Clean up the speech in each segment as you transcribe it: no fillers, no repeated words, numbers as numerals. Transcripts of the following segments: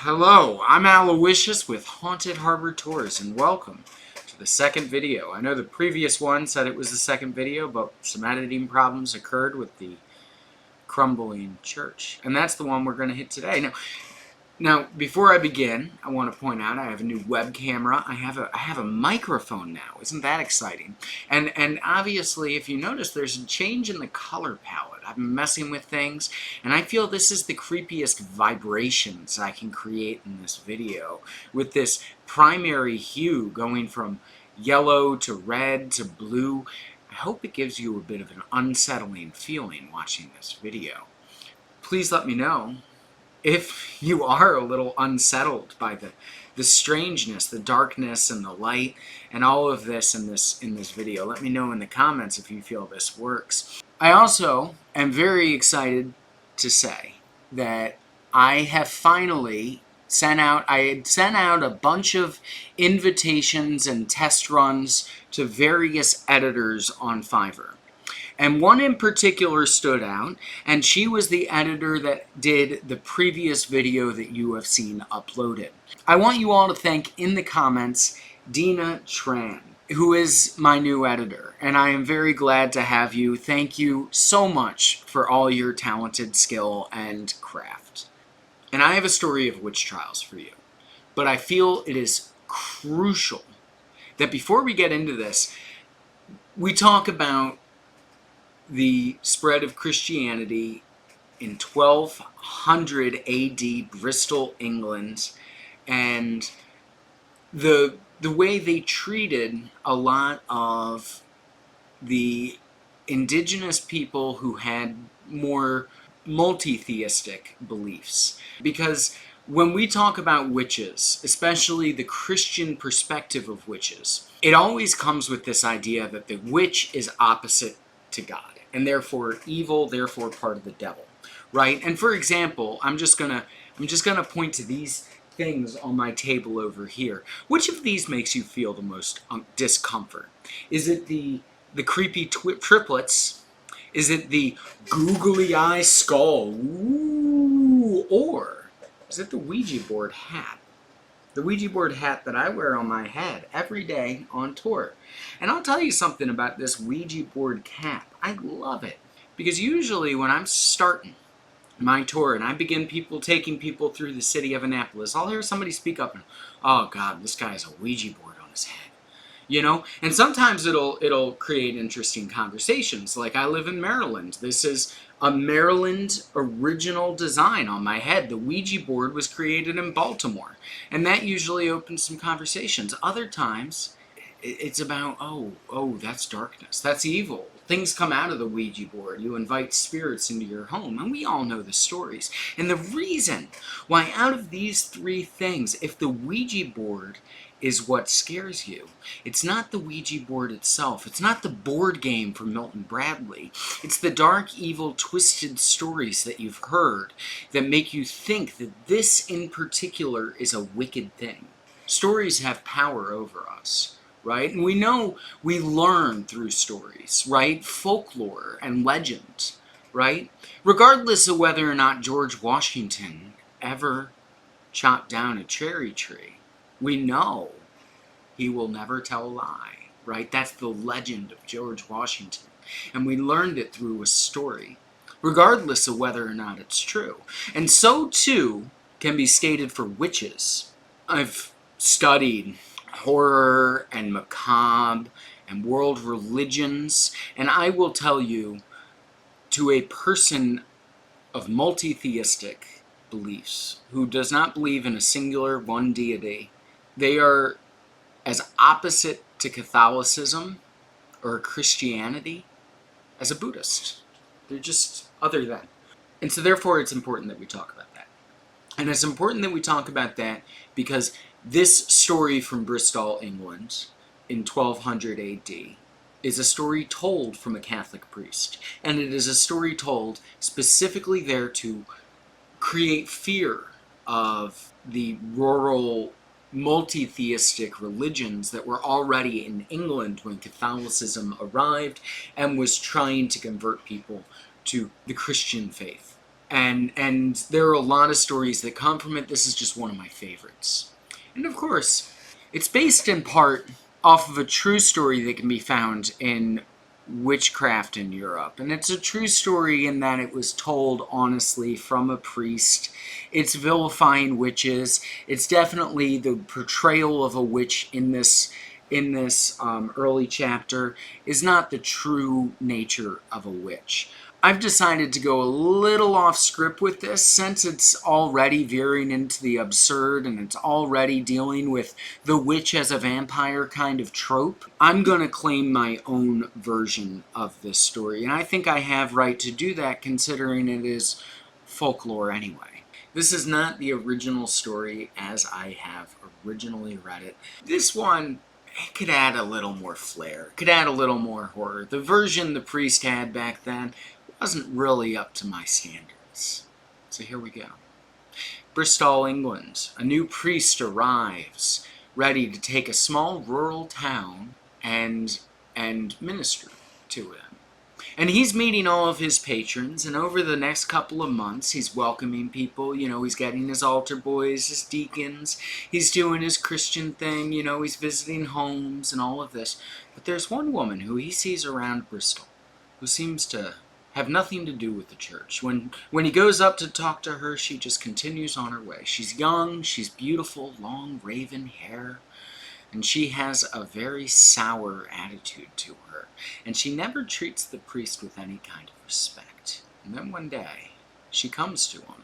Hello, I'm Aloysius with Haunted Harbor Tours, and welcome to the second video. I know the previous one said it was the second video, but some editing problems occurred with the crumbling church, and that's the one we're going to hit today. Now, before I begin, I want to point out I have a new web camera. I have a microphone now. Isn't that exciting? And obviously, if you notice, there's a change in the color palette. I've been messing with things, and I feel this is the creepiest vibrations I can create in this video, with this primary hue going from yellow to red to blue. I hope it gives you a bit of an unsettling feeling watching this video. Please let me know if you are a little unsettled by the strangeness, the darkness, and the light, and all of this in this video. Let me know in the comments if you feel this works. I also am very excited to say that I have finally sent out a bunch of invitations and test runs to various editors on Fiverr. And one in particular stood out, and she was the editor that did the previous video that you have seen uploaded. I want you all to thank in the comments Dina Tran, who is my new editor, and I am very glad to have you. Thank you so much for all your talented skill and craft. And I have a story of witch trials for you, but I feel it is crucial that before we get into this, we talk about the spread of Christianity in 1200 AD, Bristol, England, and the way they treated a lot of the indigenous people who had more multi-theistic beliefs. Because when we talk about witches, especially the Christian perspective of witches, it always comes with this idea that the witch is opposite to God, and therefore evil, therefore part of the devil, right? And for example, I'm just gonna point to these things on my table over here. Which of these makes you feel the most discomfort? Is it the creepy triplets? Is it the googly eye skull? Ooh, or is it the Ouija board hat? The Ouija board hat that I wear on my head every day on tour. And I'll tell you something about this Ouija board cap. I love it. Because usually when I'm starting my tour and I begin taking people through the city of Annapolis, I'll hear somebody speak up and, oh God, this guy has a Ouija board on his head. You know? And sometimes it'll create interesting conversations. Like, I live in Maryland. This is a Maryland original design on my head. The Ouija board was created in Baltimore, and that usually opens some conversations. Other times, it's about, oh, that's darkness, that's evil. Things come out of the Ouija board. You invite spirits into your home, and we all know the stories. And the reason why out of these three things, if the Ouija board is what scares you, it's not the Ouija board itself. It's not the board game from Milton Bradley. It's the dark, evil, twisted stories that you've heard that make you think that this in particular is a wicked thing. Stories have power over us, right? And we know we learn through stories, right? Folklore and legend, right? Regardless of whether or not George Washington ever chopped down a cherry tree, we know he will never tell a lie, right? That's the legend of George Washington. And we learned it through a story, regardless of whether or not it's true. And so, too, can be stated for witches. I've studied horror and macabre and world religions, and I will tell you, to a person of multi-theistic beliefs who does not believe in a singular one deity, they are as opposite to Catholicism or Christianity as a Buddhist. They're just other than. And so therefore it's important that we talk about that. And it's important that we talk about that because this story from Bristol, England in 1200 AD is a story told from a Catholic priest. And it is a story told specifically there to create fear of the rural multi-theistic religions that were already in England when Catholicism arrived and was trying to convert people to the Christian faith. And there are a lot of stories that come from it. This is just one of my favorites. And of course, it's based in part off of a true story that can be found in witchcraft in Europe. And it's a true story in that it was told honestly from a priest. It's vilifying witches. It's definitely the portrayal of a witch in this early chapter is not the true nature of a witch. I've decided to go a little off script with this since it's already veering into the absurd and it's already dealing with the witch as a vampire kind of trope. I'm going to claim my own version of this story, and I think I have right to do that considering it is folklore anyway. This is not the original story as I have originally read it. This one, it could add a little more flair. It could add a little more horror. The version the priest had back then wasn't really up to my standards. So here we go. Bristol, England. A new priest arrives, ready to take a small rural town and minister to them. And he's meeting all of his patrons, and over the next couple of months, he's welcoming people. You know, he's getting his altar boys, his deacons. He's doing his Christian thing. You know, he's visiting homes and all of this. But there's one woman who he sees around Bristol who seems to have nothing to do with the church. When he goes up to talk to her, she just continues on her way. She's young, she's beautiful, long raven hair, and she has a very sour attitude to her. And she never treats the priest with any kind of respect. And then one day, she comes to him.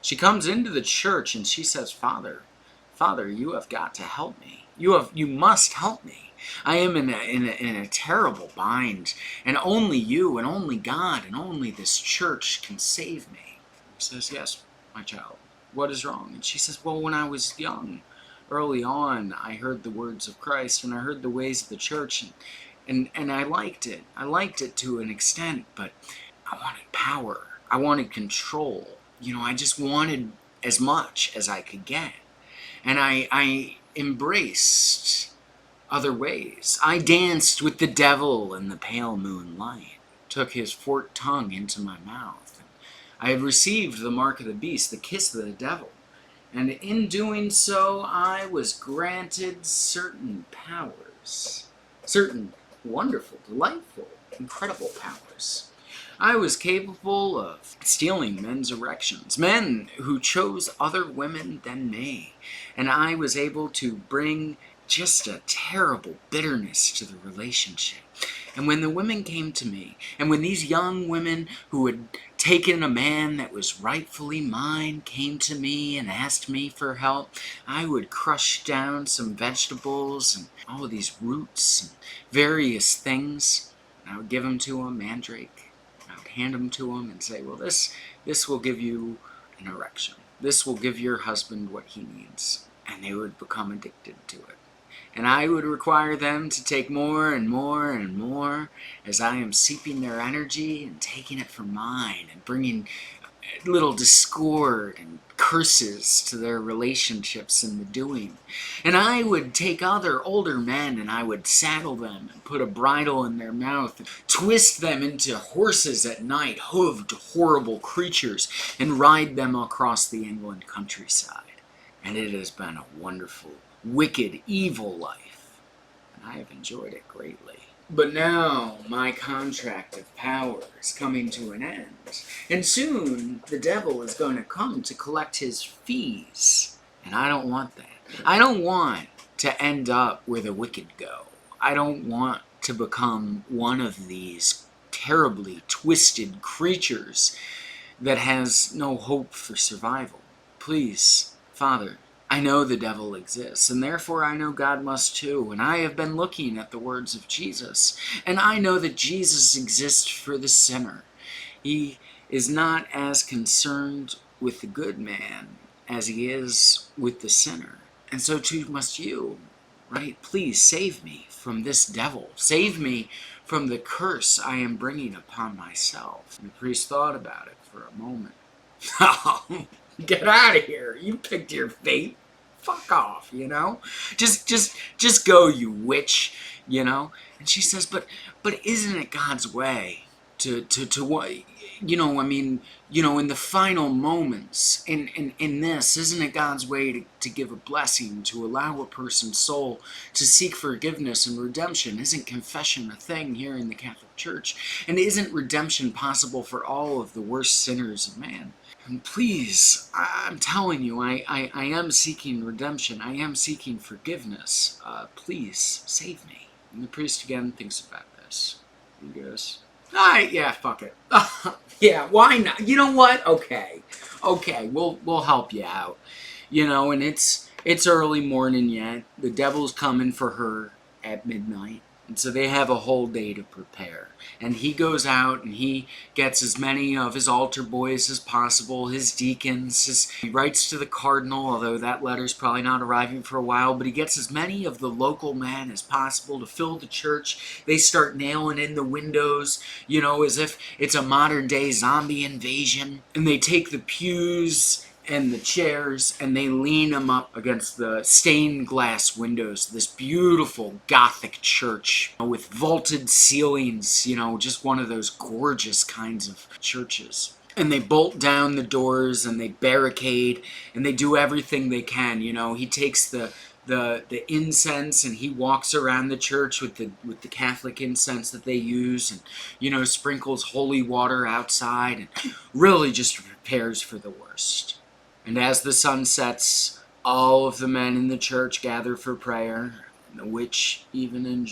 She comes into the church and she says, Father, you have got to help me. You must help me. I am in a terrible bind, and only you and only God and only this church can save me. He says, yes, my child, what is wrong? And she says, well, when I was young, early on, I heard the words of Christ, and I heard the ways of the church, and I liked it. I liked it to an extent, but I wanted power. I wanted control. You know, I just wanted as much as I could get. And I embraced other ways. I danced with the devil in the pale moonlight, took his forked tongue into my mouth. I had received the mark of the beast, the kiss of the devil. And in doing so, I was granted certain powers. Certain wonderful, delightful, incredible powers. I was capable of stealing men's erections, men who chose other women than me. And I was able to bring just a terrible bitterness to the relationship. And when the women came to me, and when these young women who had taken a man that was rightfully mine came to me and asked me for help, I would crush down some vegetables and all of these roots and various things, and I would give them to them, mandrake. I would hand them to them and say, well, this will give you an erection. This will give your husband what he needs. And they would become addicted to it. And I would require them to take more and more and more as I am seeping their energy and taking it for mine and bringing little discord and curses to their relationships in the doing. And I would take other older men and I would saddle them and put a bridle in their mouth and twist them into horses at night, hooved horrible creatures, and ride them across the England countryside. And it has been a wonderful, wicked, evil life, and I have enjoyed it greatly. But now my contract of power is coming to an end, and soon the devil is going to come to collect his fees, and I don't want that. I don't want to end up where the wicked go. I don't want to become one of these terribly twisted creatures that has no hope for survival. Please, Father, I know the devil exists, and therefore I know God must too, and I have been looking at the words of Jesus, and I know that Jesus exists for the sinner. He is not as concerned with the good man as he is with the sinner, and so too must you, right? Please save me from this devil. Save me from the curse I am bringing upon myself. And the priest thought about it for a moment. Oh, get out of here. You picked your fate. Fuck off, you know? Just go, you witch, you know? And she says, but isn't it God's way to what? I mean, in the final moments, in this, isn't it God's way to give a blessing, to allow a person's soul to seek forgiveness and redemption? Isn't confession a thing here in the Catholic Church? And isn't redemption possible for all of the worst sinners of man? And please, I'm telling you, I am seeking redemption. I am seeking forgiveness. Please, save me. And the priest again thinks about this. He goes, alright, yeah, fuck it. Yeah, why not? You know what? Okay, we'll help you out. And it's early morning yet. The devil's coming for her at midnight. And so they have a whole day to prepare. And he goes out and he gets as many of his altar boys as possible, his deacons. He writes to the cardinal, although that letter's probably not arriving for a while, but he gets as many of the local men as possible to fill the church. They start nailing in the windows, as if it's a modern day zombie invasion. And they take the pews and the chairs, and they lean them up against the stained glass windows. This beautiful Gothic church with vaulted ceilings, just one of those gorgeous kinds of churches. And they bolt down the doors, and they barricade, and they do everything they can. He takes the incense, and he walks around the church with the Catholic incense that they use, and sprinkles holy water outside, and really just prepares for the worst. And as the sun sets, all of the men in the church gather for prayer, and the witch even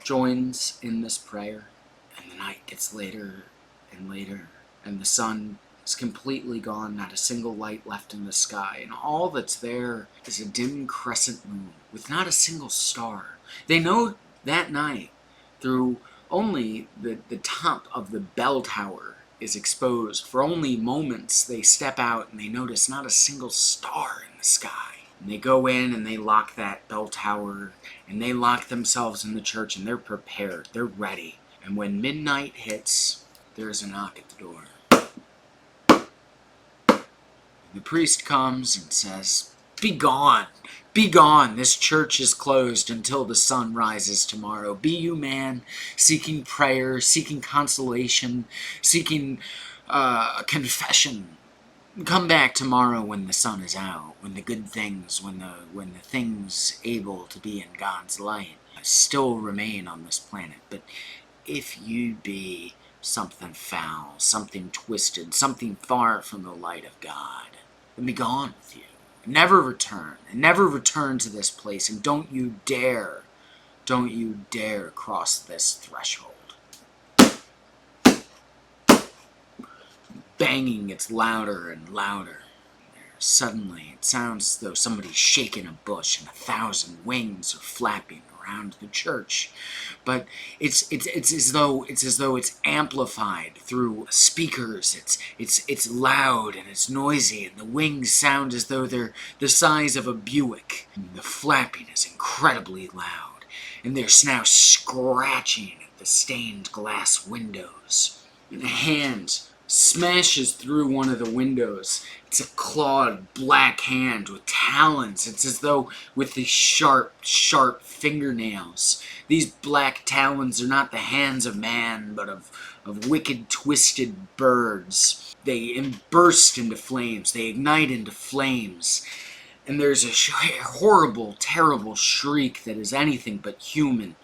joins in this prayer. And the night gets later and later, and the sun is completely gone, not a single light left in the sky, and all that's there is a dim crescent moon with not a single star. They know that night, through only the top of the bell tower is exposed. For only moments they step out and they notice not a single star in the sky. And they go in and they lock that bell tower, and they lock themselves in the church, and they're prepared, they're ready. And when midnight hits, there's a knock at the door. The priest comes and says, "Be gone! Be gone! This church is closed until the sun rises tomorrow. Be you man, seeking prayer, seeking consolation, seeking confession. Come back tomorrow when the sun is out, when the good things, when the things able to be in God's light still remain on this planet. But if you be something foul, something twisted, something far from the light of God, then be gone with you. Never return, and never return to this place, and don't you dare cross this threshold." Banging gets louder and louder. Suddenly, it sounds as though somebody's shaking a bush, and 1,000 wings are flapping around the church. But it's as though it's amplified through speakers. It's loud and it's noisy, and the wings sound as though they're the size of a Buick. And the flapping is incredibly loud, and they're now scratching at the stained glass windows. And a hand smashes through one of the windows. It's a clawed black hand with talons. It's as though with these sharp fingernails. These black talons are not the hands of man, but of wicked, twisted birds. They burst into flames. They ignite into flames. And there's a horrible, terrible shriek that is anything but human.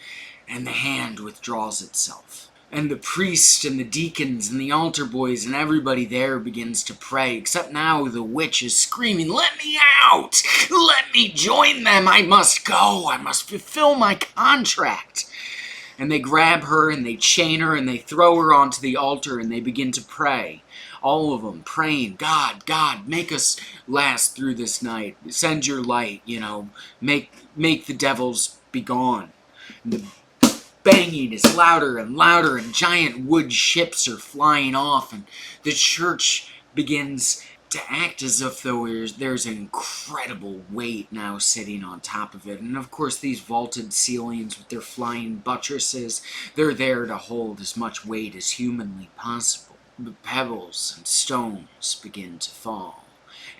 And the hand withdraws itself. And the priest and the deacons and the altar boys and everybody there begins to pray, except now the witch is screaming, "Let me out! Let me join them! I must go! I must fulfill my contract!" And they grab her and they chain her and they throw her onto the altar and they begin to pray. All of them praying, "God, God, make us last through this night. Send your light, make the devils be gone." And the banging is louder and louder, and giant wood ships are flying off, and the church begins to act as if there's an incredible weight now sitting on top of it. And of course these vaulted ceilings with their flying buttresses, they're there to hold as much weight as humanly possible. The pebbles and stones begin to fall.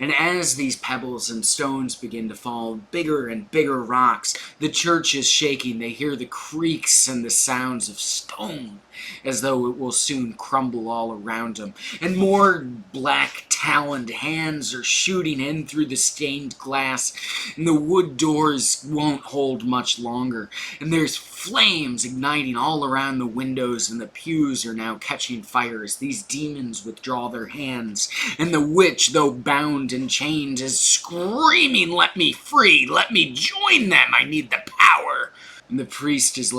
And as these pebbles and stones begin to fall, bigger and bigger rocks, the church is shaking. They hear the creaks and the sounds of stone as though it will soon crumble all around him. And more black taloned hands are shooting in through the stained glass, and the wood doors won't hold much longer. And there's flames igniting all around the windows, and the pews are now catching fire as these demons withdraw their hands. And the witch, though bound and chained, is screaming, "Let me free! Let me join them! I need the power!" And the priest is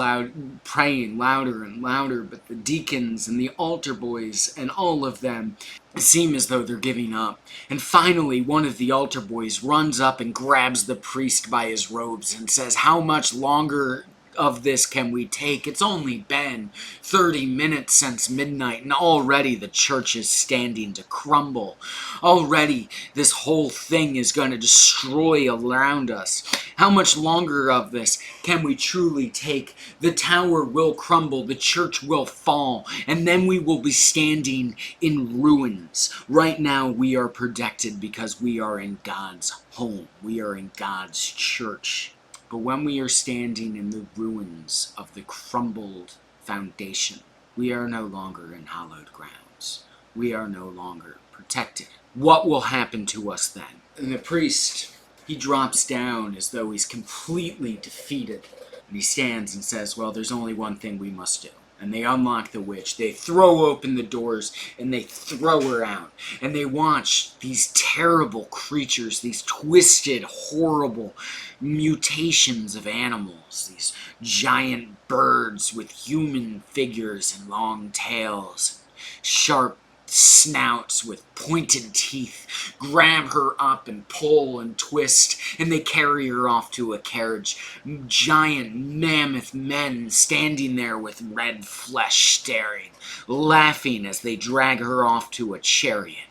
praying louder and louder, but the deacons and the altar boys and all of them seem as though they're giving up. And finally, one of the altar boys runs up and grabs the priest by his robes and says, "How much longer of this can we take? It's only been 30 minutes since midnight, and already the church is standing to crumble. Already this whole thing is going to destroy around us. How much longer of this can we truly take? The tower will crumble, the church will fall, and then we will be standing in ruins. Right now we are protected because we are in God's home. We are in God's church. But when we are standing in the ruins of the crumbled foundation, we are no longer in hallowed grounds. We are no longer protected. What will happen to us then?" And the priest, he drops down as though he's completely defeated. And he stands and says, "Well, there's only one thing we must do." And they unlock the witch. They throw open the doors and they throw her out. And they watch these terrible creatures, these twisted, horrible mutations of animals, these giant birds with human figures and long tails, sharp snouts with pointed teeth, grab her up and pull and twist, and they carry her off to a carriage. Giant mammoth men standing there with red flesh staring, laughing as they drag her off to a chariot.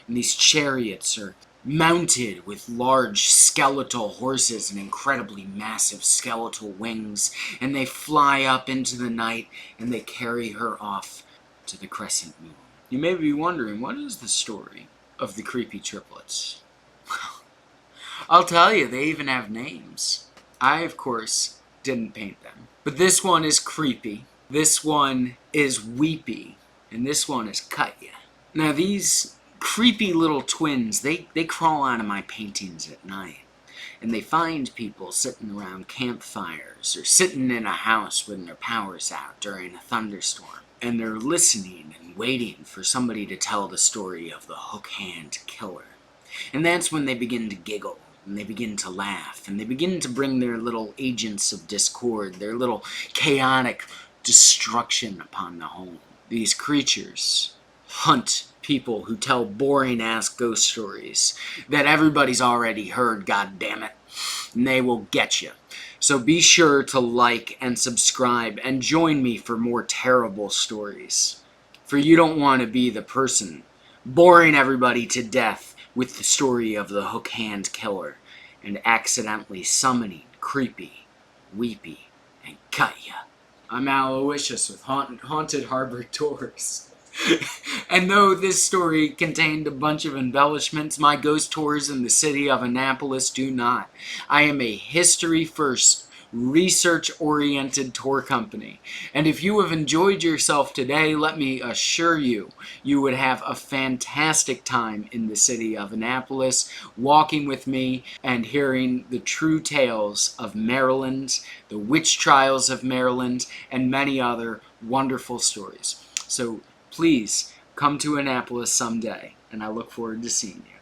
And these chariots are mounted with large skeletal horses and incredibly massive skeletal wings, and they fly up into the night and they carry her off to the crescent moon. You may be wondering, what is the story of the creepy triplets? I'll tell you, they even have names. I, of course, didn't paint them. But this one is creepy, this one is weepy, and this one is Katya. Now these creepy little twins, they crawl out of my paintings at night. And they find people sitting around campfires or sitting in a house when their power's out during a thunderstorm. And they're listening and waiting for somebody to tell the story of the hook-hand killer. And that's when they begin to giggle, and they begin to laugh, and they begin to bring their little agents of discord, their little chaotic destruction upon the home. These creatures hunt people who tell boring-ass ghost stories that everybody's already heard, goddammit, and they will get you. So be sure to like and subscribe and join me for more terrible stories. For you don't want to be the person boring everybody to death with the story of the hook-hand killer and accidentally summoning Creepy, Weepy, and Katya. I'm Aloysius with Haunted Harbor Tours. And though this story contained a bunch of embellishments, my ghost tours in the city of Annapolis do not. I am a history-first, research-oriented tour company. And if you have enjoyed yourself today, let me assure you, you would have a fantastic time in the city of Annapolis, walking with me and hearing the true tales of Maryland, the witch trials of Maryland, and many other wonderful stories. So please come to Annapolis someday, and I look forward to seeing you.